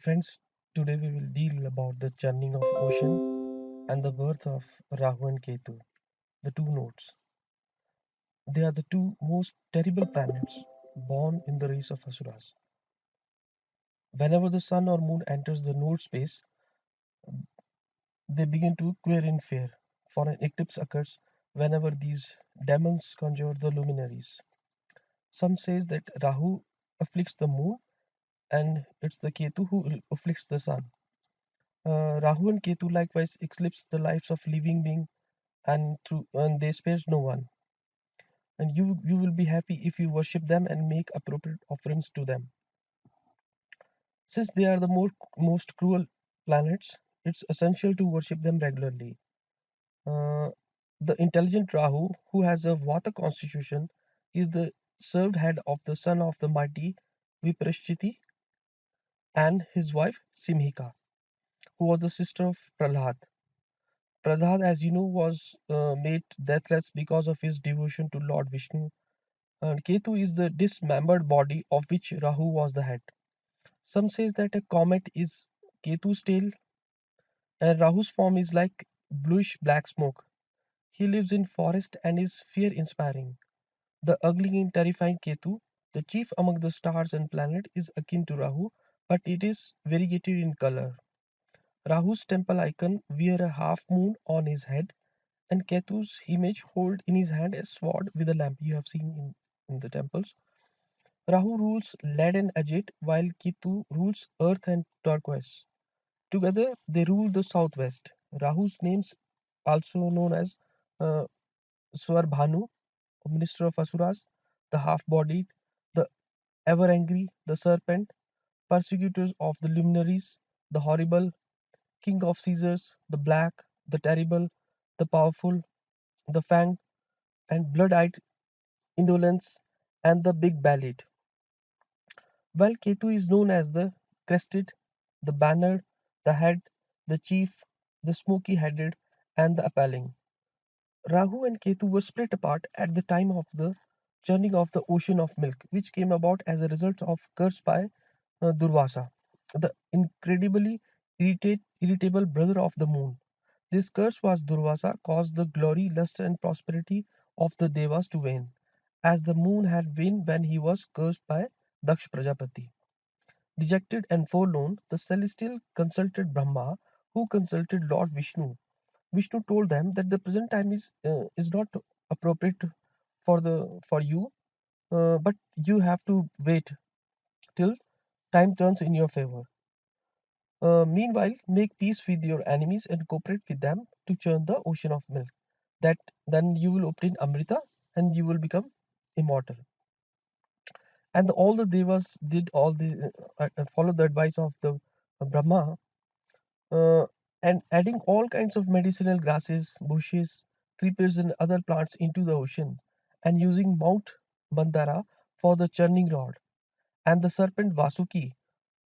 Friends, today we will deal about the churning of ocean and the birth of Rahu and Ketu, the two nodes. They are the two most terrible planets born in the race of Asuras. Whenever the sun or moon enters the node space, they begin to queer in fear, for an eclipse occurs whenever these demons conjure the luminaries. Some says that Rahu afflicts the moon and it's the Ketu who afflicts the sun. Rahu and Ketu likewise eclipse the lives of living beings and they spares no one. And you will be happy if you worship them and make appropriate offerings to them. Since they are the most cruel planets, it's essential to worship them regularly. Uh, the intelligent Rahu, who has a Vata constitution, is the served head of the son of the mighty Viprachitti and his wife Simhika, who was the sister of Prahalad. Prahalad, as you know, was made deathless because of his devotion to Lord Vishnu. And Ketu is the dismembered body of which Rahu was the head. Some says that a comet is Ketu's tail, and Rahu's form is like bluish black smoke. He lives in forest and is fear-inspiring. The ugly and terrifying Ketu, the chief among the stars and planets, is akin to Rahu, but it is variegated in color. Rahu's temple icon wear a half moon on his head, and Ketu's image hold in his hand a sword with a lamp. You have seen in the temples. Rahu rules lead and agate, while Ketu rules earth and turquoise. Together, they rule the southwest. Rahu's names also known as uh, Swarbhanu, minister of Asuras, the half-bodied, the ever-angry, the serpent, persecutors of the luminaries, the horrible, king of Caesars, the black, the terrible, the powerful, the fanged and blood-eyed indolence, and the big-bellied. While Ketu is known as the crested, the bannered, the head, the chief, the smoky-headed, and the appalling. Rahu and Ketu were split apart at the time of the churning of the ocean of milk, which came about as a result of curse by Durvasa, the incredibly irritable brother of the moon. This curse was Durvasa caused the glory, lust, and prosperity of the Devas to wane, as the moon had waned when he was cursed by Daksh Prajapati. Dejected and forlorn, the celestial consulted Brahma, who consulted Lord Vishnu. Vishnu told them that the present time is not appropriate for you, but you have to wait till time turns in your favor. Meanwhile, make peace with your enemies and cooperate with them to churn the ocean of milk. That then you will obtain amrita and you will become immortal. And all the devas did all this, follow the advice of the Brahma, uh, and adding all kinds of medicinal grasses, bushes, creepers, and other plants into the ocean, and using Mount Mandara for the churning rod, and the serpent Vasuki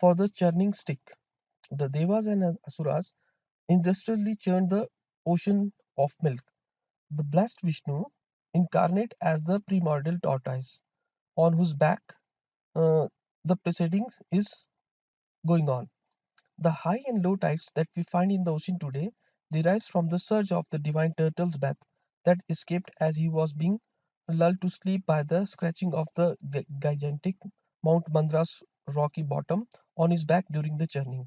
for the churning stick. The Devas and Asuras industrially churned the ocean of milk. The blessed Vishnu, incarnate as the primordial tortoise, on whose back uh, the proceedings is going on. The high and low tides that we find in the ocean today derives from the surge of the divine turtle's breath that escaped as he was being lulled to sleep by the scratching of the gigantic Mount Mandra's rocky bottom on his back during the churning.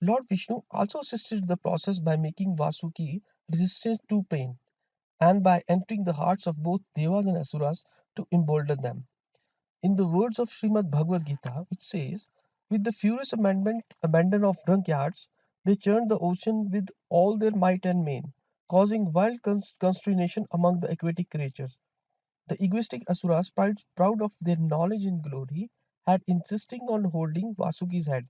Lord Vishnu also assisted the process by making Vasuki resistant to pain and by entering the hearts of both Devas and Asuras to embolden them. In the words of Srimad Bhagavad Gita, which says, with the furious abandon of drunkards, they churned the ocean with all their might and main, causing wild consternation among the aquatic creatures. The egoistic asuras, proud of their knowledge and glory, had insisting on holding Vasuki's head,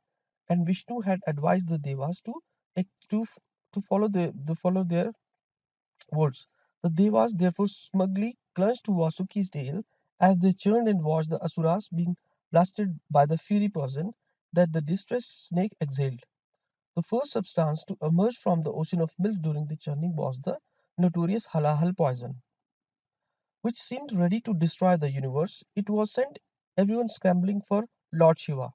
and Vishnu had advised the devas to, to follow their words. The devas therefore smugly clung to Vasuki's tail as they churned and watched the asuras being blasted by the fiery poison that the distressed snake exhaled. The first substance to emerge from the ocean of milk during the churning was the notorious halahal poison, which seemed ready to destroy the universe. It was sent everyone scrambling for Lord Shiva,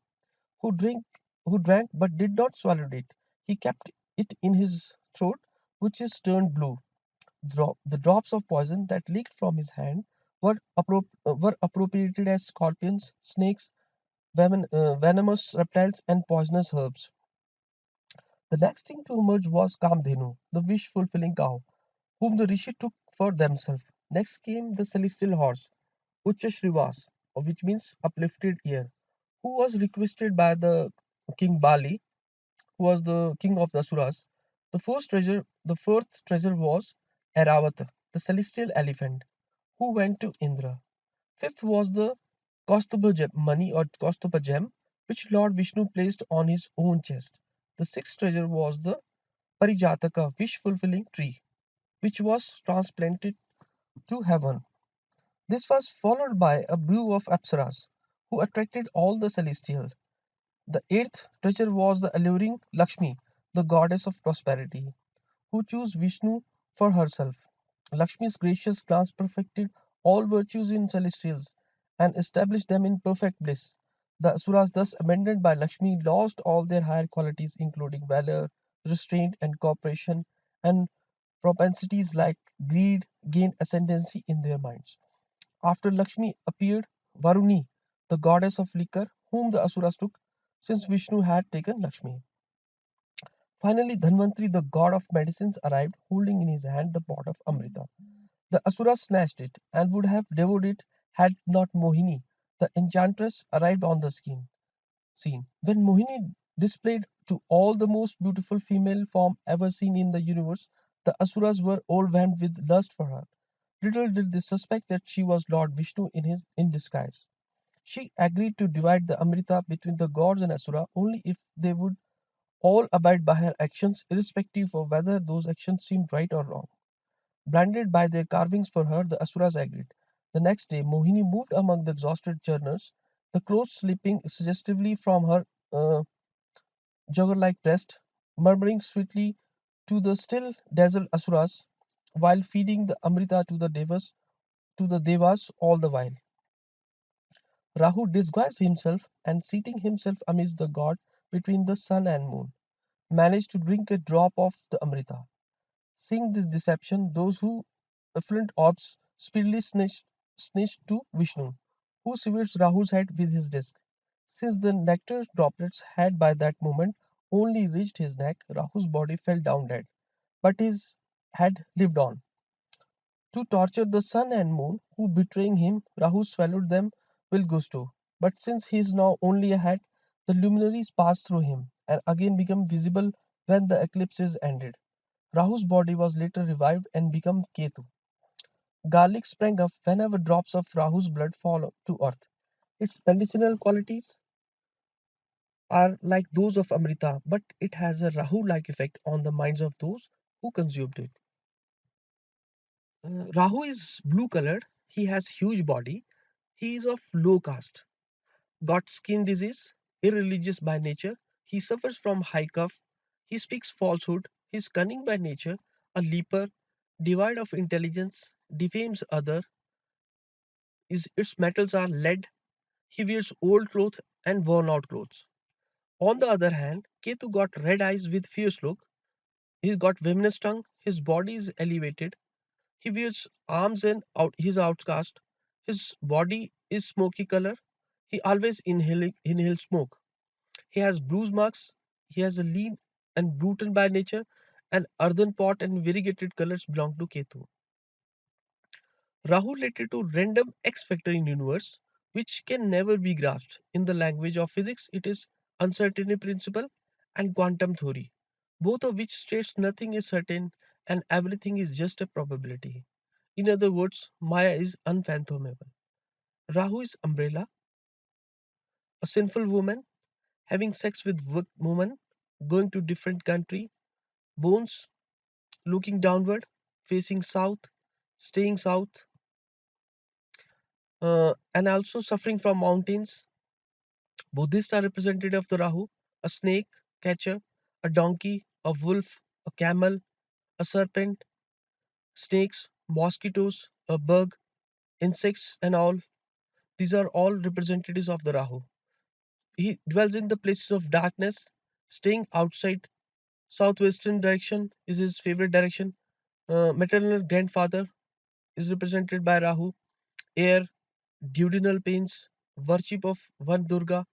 who drank who drank but did not swallow it. He kept it in his throat, which is turned blue. The drops of poison that leaked from his hand were appropriated as scorpions, snakes, venomous reptiles, and poisonous herbs. The next thing to emerge was Kamdhenu, the wish fulfilling cow, whom the rishi took for themselves. Next came the celestial horse, Uchashrivas, which means uplifted ear, who was requested by the king Bali, who was the king of the Asuras. The fourth treasure was Airavata, the celestial elephant, who went to Indra. Fifth was the money or Kaustubha gem, which Lord Vishnu placed on his own chest. The sixth treasure was the Parijataka, wish fulfilling tree, which was transplanted to heaven. This was followed by a brew of apsaras, who attracted all the celestial. The eighth treasure was the alluring Lakshmi, the goddess of prosperity, who chose Vishnu for herself. Lakshmi's gracious glance perfected all virtues in celestials and established them in perfect bliss. The Asuras, thus amended by Lakshmi, lost all their higher qualities, including valor, restraint, and cooperation, and propensities like greed gained ascendancy in their minds. After Lakshmi appeared Varuni, the goddess of liquor, whom the Asuras took, since Vishnu had taken Lakshmi. Finally, Dhanvantri, the god of medicines, arrived, holding in his hand the pot of amrita. The Asuras snatched it and would have devoured it had not Mohini, the enchantress, arrived on the scene. When Mohini displayed to all the most beautiful female form ever seen in the universe, the Asuras were overwhelmed with lust for her. Little did they suspect that she was Lord Vishnu in disguise. She agreed to divide the Amrita between the gods and Asura only if they would all abide by her actions, irrespective of whether those actions seemed right or wrong. Blinded by their carvings for her, the Asuras agreed. The next day, Mohini moved among the exhausted churners, the clothes slipping suggestively from her jugger-like breast, murmuring sweetly to the still dazzled Asuras, while feeding the Amrita to the Devas all the while. Rahu disguised himself and seating himself amidst the god between the sun and moon, managed to drink a drop of the Amrita. Seeing this deception, those who affluent orbs speedily snitched to Vishnu, who severed Rahu's head with his disc. Since the nectar droplets had by that moment only reached his neck, Rahu's body fell down dead, but his head lived on. To torture the sun and moon, who betraying him, Rahu swallowed them with gusto. But since he is now only a head, the luminaries pass through him, and again become visible when the eclipse is ended. Rahu's body was later revived and became Ketu. Garlic sprang up whenever drops of Rahu's blood fall to earth. Its medicinal qualities are like those of Amrita, but it has a Rahu like effect on the minds of those who consumed it. Rahu is blue colored, he has huge body, he is of low caste, got skin disease, irreligious by nature, he suffers from high cough, he speaks falsehood, he is cunning by nature, a leaper, devoid of intelligence, defames other, its metals are lead, he wears old clothes and worn out clothes. On the other hand, Ketu got red eyes with fierce look, he got venomous tongue, his body is elevated, he wears arms and his outcast, his body is smoky color, he always inhales smoke. He has bruise marks, he has a lean and brutal by nature, and earthen pot and variegated colors belong to Ketu. Rahu related to random X factor in universe, which can never be grasped. In the language of physics, it is uncertainty principle and quantum theory, both of which states nothing is certain and everything is just a probability. In other words, Maya is unfathomable. Rahu is umbrella, a sinful woman, having sex with woman, going to different country, bones, looking downward, facing south, staying south, and also suffering from mountains. Buddhists are representative of the Rahu, a snake catcher, a donkey, a wolf, a camel, a serpent, snakes, mosquitoes, a bug, insects, and all. These are all representatives of the Rahu. He dwells in the places of darkness, staying outside. Southwestern direction is his favorite direction. Maternal grandfather is represented by Rahu. Air, duodenal pains, worship of one Durga,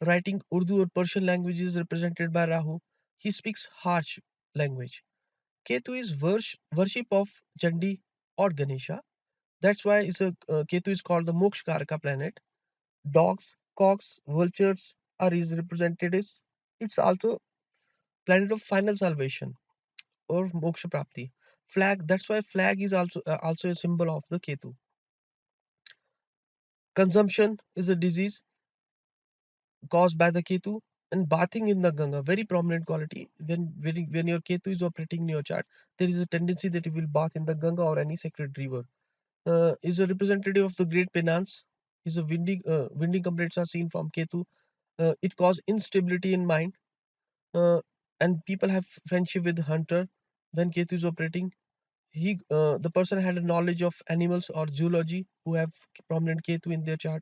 writing Urdu or Persian language is represented by Rahu. He speaks harsh language. Ketu is worship of Chandi or Ganesha. That's why Ketu is called the Moksha planet. Dogs, cocks, vultures are his representatives. It's also planet of final salvation or moksha prapti. Flag. That's why flag is also a symbol of the Ketu. Consumption is a disease caused by the Ketu, and bathing in the Ganga, very prominent quality. When your Ketu is operating in your chart, there is a tendency that you will bath in the Ganga or any sacred river. Is a representative of the great penance. Is a winding complaints are seen from Ketu. It causes instability in mind, uh, and people have friendship with hunter when Ketu is operating. The person had a knowledge of animals or zoology who have prominent Ketu in their chart.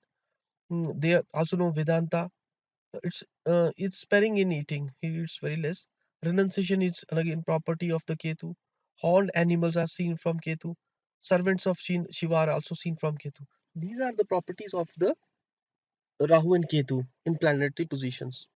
They also know Vedanta. It's sparing in eating. He eats very less. Renunciation is again property of the Ketu. Horned animals are seen from Ketu. Servants of Shiva are also seen from Ketu. These are the properties of the Rahu and Ketu in planetary positions.